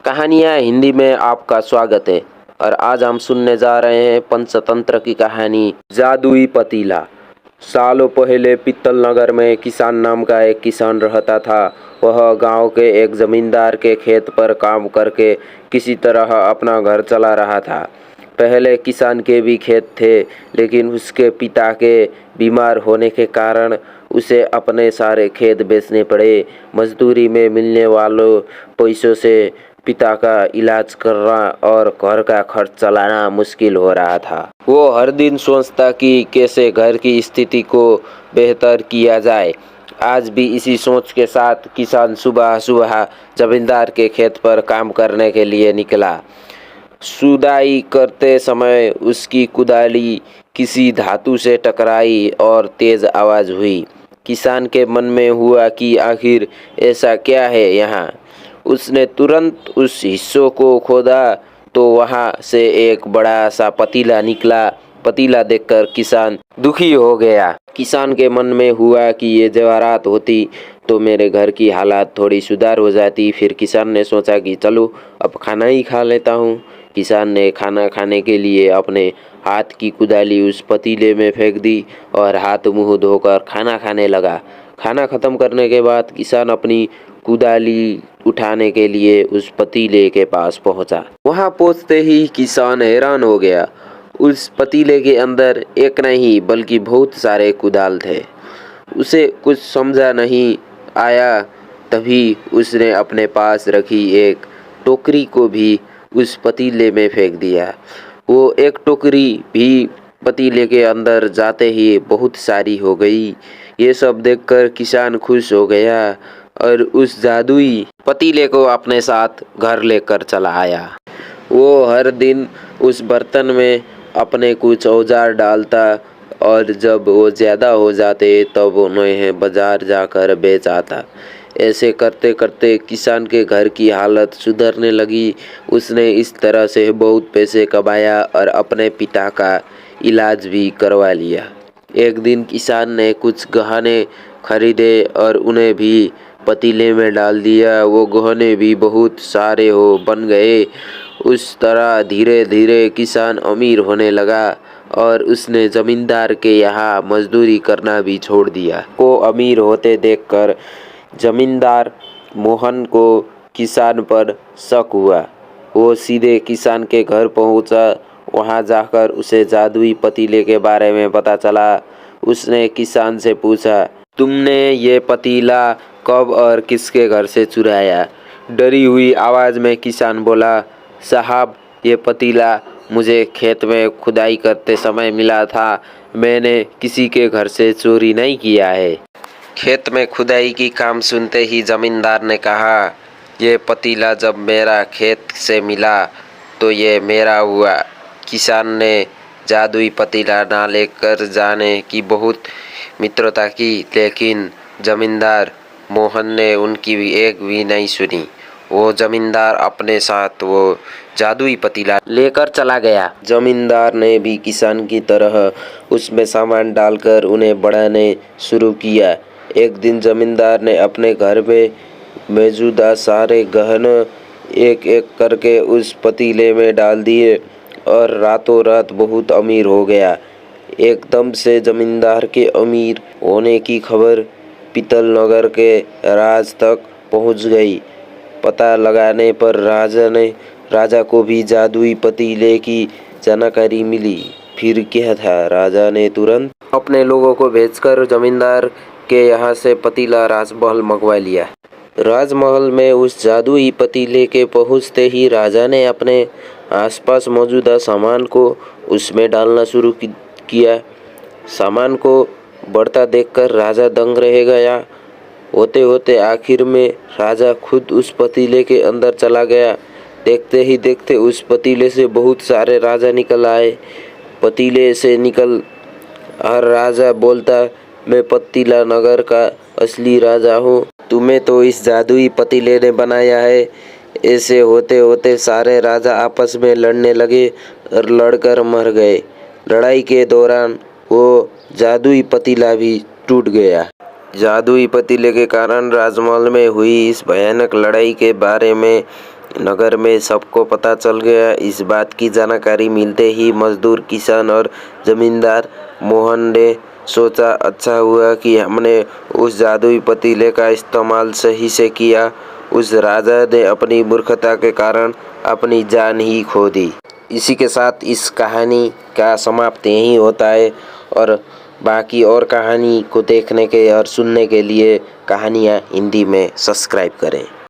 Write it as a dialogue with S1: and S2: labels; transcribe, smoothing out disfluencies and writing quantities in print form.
S1: कहानियाँ हिंदी में आपका स्वागत है। और आज हम सुनने जा रहे हैं पंचतंत्र की कहानी जादुई पतीला। सालों पहले पित्तल नगर में किसान नाम का एक किसान रहता था। वह गांव के एक जमींदार के खेत पर काम करके किसी तरह अपना घर चला रहा था। पहले किसान के भी खेत थे, लेकिन उसके पिता के बीमार होने के कारण उसे अपने सारे खेत बेचने पड़े। मजदूरी में मिलने वालों पैसों से पिता का इलाज करना और घर का खर्च चलाना मुश्किल हो रहा था। वो हर दिन सोचता कि कैसे घर की स्थिति को बेहतर किया जाए। आज भी इसी सोच के साथ किसान सुबह सुबह जमींदार के खेत पर काम करने के लिए निकला। सुदाई करते समय उसकी कुदाली किसी धातु से टकराई और तेज आवाज हुई। किसान के मन में हुआ कि आखिर ऐसा क्या है यहाँ। उसने तुरंत उस हिस्सों को खोदा तो वहाँ से एक बड़ा सा पतीला निकला। पतीला देखकर किसान दुखी हो गया। किसान के मन में हुआ कि ये जवाहरात होती तो मेरे घर की हालात थोड़ी सुधार हो जाती। फिर किसान ने सोचा कि चलो अब खाना ही खा लेता हूँ। किसान ने खाना खाने के लिए अपने हाथ की कुदाली उस पतीले में फेंक दी और हाथ मुंह धोकर खाना खाने लगा। खाना खत्म करने के बाद किसान अपनी कुदाली उठाने के लिए उस पतीले के पास पहुंचा। वहां पहुंचते ही किसान हैरान हो गया। उस पतीले के अंदर एक नहीं बल्कि बहुत सारे कुदाल थे। उसे कुछ समझा नहीं आया। तभी उसने अपने पास रखी एक टोकरी को भी उस पतीले में फेंक दिया। वो एक टोकरी भी पतीले के अंदर जाते ही बहुत सारी हो गई। ये सब देखकर किसान खुश हो गया और उस जादुई पतीले को अपने साथ घर लेकर चला आया। वो हर दिन उस बर्तन में अपने कुछ औजार डालता और जब वो ज़्यादा हो जाते तब उन्हें बाजार जाकर बेच आता। ऐसे करते करते किसान के घर की हालत सुधरने लगी। उसने इस तरह से बहुत पैसे कमाया और अपने पिता का इलाज भी करवा लिया। एक दिन किसान ने कुछ गहने खरीदे और उन्हें भी पतीले में डाल दिया। वो गहने भी बहुत सारे बन गए। उस तरह धीरे धीरे किसान अमीर होने लगा और उसने जमींदार के यहाँ मजदूरी करना भी छोड़ दिया। को अमीर होते देखकर जमींदार मोहन को किसान पर शक हुआ। वो सीधे किसान के घर पहुंचा। वहां जाकर उसे जादुई पतीले के बारे में पता चला। उसने किसान से पूछा, तुमने ये पतीला कब और किसके घर से चुराया? डरी हुई आवाज़ में किसान बोला, साहब ये पतीला मुझे खेत में खुदाई करते समय मिला था। मैंने किसी के घर से चोरी नहीं किया है। खेत में खुदाई की काम सुनते ही जमींदार ने कहा, ये पतीला जब मेरा खेत से मिला तो ये मेरा हुआ। किसान ने जादुई पतीला ना लेकर जाने की बहुत मित्रता की, लेकिन जमींदार मोहन ने उनकी एक भी नहीं सुनी। वो जमींदार अपने साथ वो जादुई पतीला लेकर चला गया। जमींदार ने भी किसान की तरह उसमें सामान डालकर उन्हें बढ़ाने शुरू किया। एक दिन जमींदार ने अपने घर में मौजूदा सारे गहने एक एक करके उस पतीले में डाल दिए और रातों रात बहुत अमीर हो गया। एकदम से जमींदार के अमीर होने की खबर पित्तल नगर के राज तक पहुंच गई। पता लगाने पर राजा को भी जादुई पतीले की जानकारी मिली। फिर क्या था, राजा ने तुरंत अपने लोगों को भेजकर जमींदार के यहाँ से पतीला राजमहल मंगवा लिया। राजमहल में उस जादुई पतीले के पहुँचते ही राजा ने अपने आसपास मौजूदा सामान को उसमें डालना शुरू किया। सामान को बढ़ता देखकर राजा दंग रह गया। होते होते आखिर में राजा खुद उस पतीले के अंदर चला गया। देखते ही देखते उस पतीले से बहुत सारे राजा निकल आए। पतीले से निकल हर राजा बोलता, मैं पतीला नगर का असली राजा हूँ। तुम्हें तो इस जादुई पतीले ने बनाया है। ऐसे होते होते सारे राजा आपस में लड़ने लगे और लड़कर मर गए। लड़ाई के दौरान वो जादुई पतीला भी टूट गया। जादुई पतीले के कारण राजमहल में हुई इस भयानक लड़ाई के बारे में नगर में सबको पता चल गया। इस बात की जानकारी मिलते ही मजदूर, किसान और जमींदार मोहन ने सोचा, अच्छा हुआ कि हमने उस जादुई पतीले का इस्तेमाल सही से किया। उस राजा ने अपनी मूर्खता के कारण अपनी जान ही खो दी। इसी के साथ इस कहानी का समाप्त यहीं होता है और बाकी और कहानी को देखने के और सुनने के लिए कहानियाँ हिंदी में सब्सक्राइब करें।